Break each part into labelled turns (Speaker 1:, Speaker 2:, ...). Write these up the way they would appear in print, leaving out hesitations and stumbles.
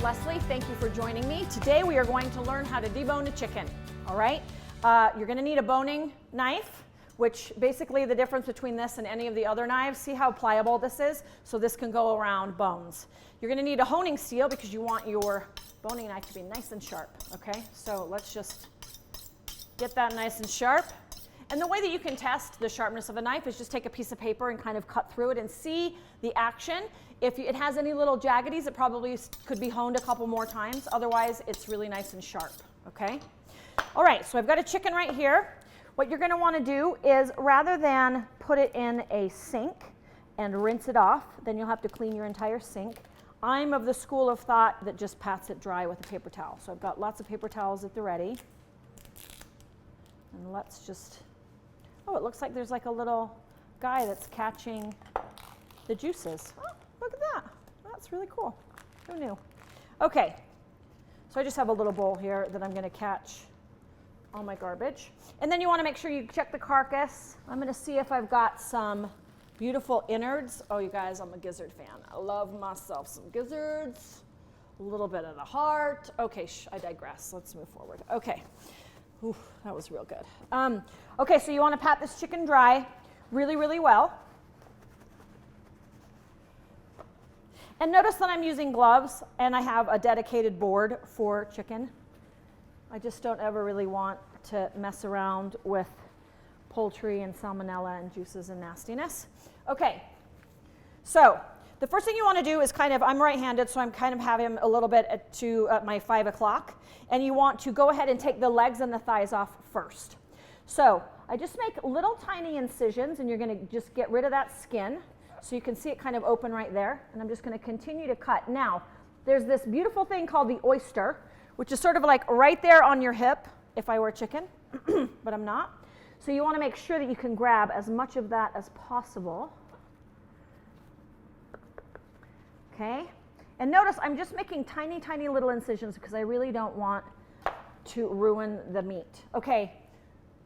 Speaker 1: Leslie. Thank you for joining me. Today we are going to learn how to debone a chicken, all right? You're going to need a boning knife, which basically the difference between this and any of the other knives, see how pliable this is? So this can go around bones. You're going to need a honing steel because you want your boning knife to be nice and sharp, okay? So let's just get that nice and sharp. And the way that you can test the sharpness of a knife is just take a piece of paper and kind of cut through it and see the action. If it has any little jaggedies, it probably could be honed a couple more times. Otherwise, it's really nice and sharp, okay? All right, so I've got a chicken right here. What you're going to want to do is rather than put it in a sink and rinse it off, then you'll have to clean your entire sink. I'm of the school of thought that just pats it dry with a paper towel. So I've got lots of paper towels at the ready. And let's just... Oh, it looks like there's like a little guy that's catching the juices. Oh, look at that. That's really cool. Who knew? Okay, so I just have a little bowl here that I'm going to catch all my garbage. And then you want to make sure you check the carcass. I'm going to see if I've got some beautiful innards. Oh, you guys, I'm a gizzard fan. I love myself some gizzards. A little bit of the heart. Okay, I digress. Let's move forward. Okay. Ooh, that was real good. Okay, so you want to pat this chicken dry really, really well. And notice that I'm using gloves and I have a dedicated board for chicken. I just don't ever really want to mess around with poultry and salmonella and juices and nastiness. Okay, so the first thing you want to do is I'm right-handed, so I'm kind of have him a little bit at my 5 o'clock. And you want to go ahead and take the legs and the thighs off first. So I just make little tiny incisions, and you're going to just get rid of that skin. So you can see it kind of open right there. And I'm just going to continue to cut. Now, there's this beautiful thing called the oyster, which is sort of like right there on your hip, if I were chicken, but I'm not. So you want to make sure that you can grab as much of that as possible. Okay, and notice I'm just making tiny, tiny little incisions because I really don't want to ruin the meat. Okay,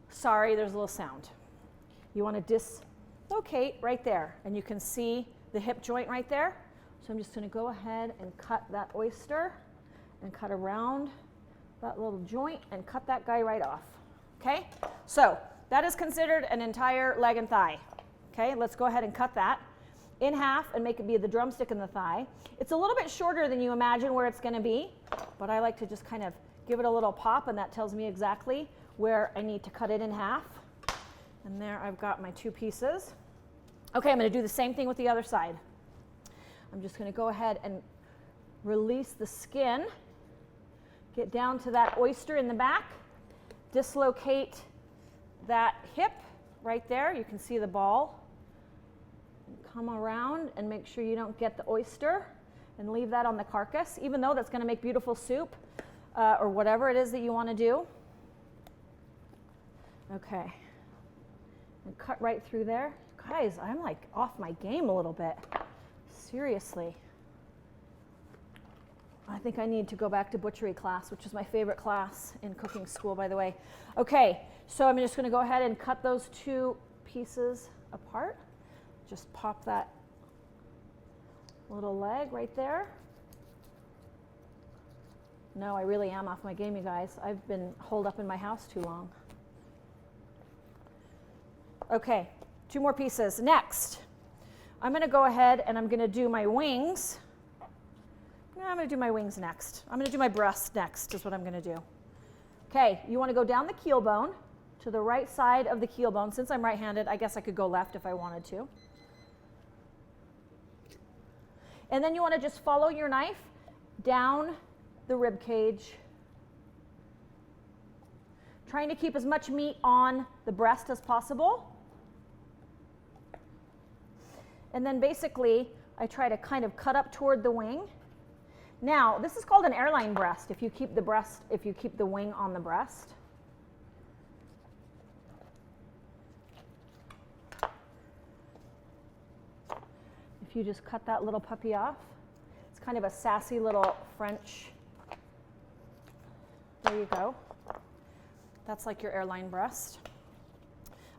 Speaker 1: sorry, there's a little sound. You want to dislocate right there, and you can see the hip joint right there. So I'm just going to go ahead and cut that oyster and cut around that little joint and cut that guy right off. Okay, so that is considered an entire leg and thigh. Okay, let's go ahead and cut that in half and make it be the drumstick and the thigh. It's a little bit shorter than you imagine where it's going to be, but I like to just kind of give it a little pop, and that tells me exactly where I need to cut it in half. And there I've got my two pieces. Okay, I'm going to do the same thing with the other side. I'm just going to go ahead and release the skin, get down to that oyster in the back, dislocate that hip right there. You can see the ball. Come around and make sure you don't get the oyster and leave that on the carcass, even though that's going to make beautiful soup or whatever it is that you want to do. Okay. And cut right through there. Guys, I'm like off my game a little bit. Seriously. I think I need to go back to butchery class, which is my favorite class in cooking school, by the way. Okay, so I'm just going to go ahead and cut those two pieces apart. Just pop that little leg right there. No, I really am off my game, you guys. I've been holed up in my house too long. Okay, two more pieces. Next, I'm going to go ahead and I'm going to do my wings. No, I'm going to do my wings next. I'm going to do my breast next is what I'm going to do. Okay, you want to go down the keel bone to the right side of the keel bone. Since I'm right-handed, I guess I could go left if I wanted to. And then you want to just follow your knife down the rib cage, trying to keep as much meat on the breast as possible. And then basically, I try to kind of cut up toward the wing. Now, this is called an airline breast if you keep the wing on the breast. If you just cut that little puppy off, it's kind of a sassy little French. There you go. That's like your airline breast.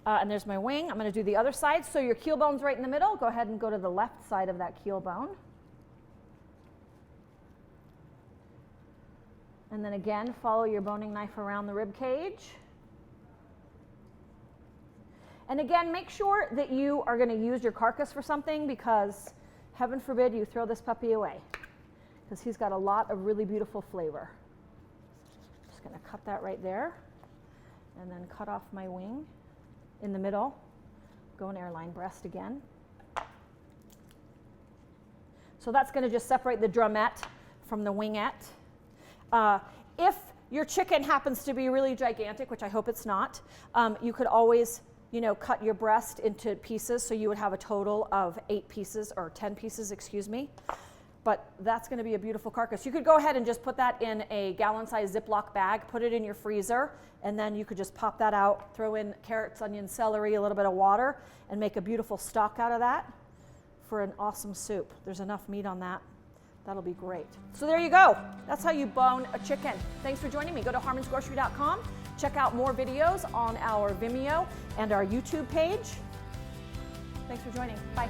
Speaker 1: And there's my wing. I'm going to do the other side. So your keel bone's right in the middle. Go ahead and go to the left side of that keel bone. And then again, follow your boning knife around the rib cage. And again, make sure that you are going to use your carcass for something, because heaven forbid you throw this puppy away, because he's got a lot of really beautiful flavor. Just going to cut that right there, and then cut off my wing in the middle. Go an airline breast again. So that's going to just separate the drumette from the wingette. If your chicken happens to be really gigantic, which I hope it's not, you could always, cut your breast into pieces, so you would have a total of 8 pieces, or 10 pieces, excuse me. But that's going to be a beautiful carcass. You could go ahead and just put that in a gallon-sized Ziploc bag, put it in your freezer, and then you could just pop that out, throw in carrots, onions, celery, a little bit of water, and make a beautiful stock out of that for an awesome soup. There's enough meat on that. That'll be great. So there you go. That's how you bone a chicken. Thanks for joining me. Go to harmonsgrocery.com. Check out more videos on our Vimeo and our YouTube page. Thanks for joining. Bye.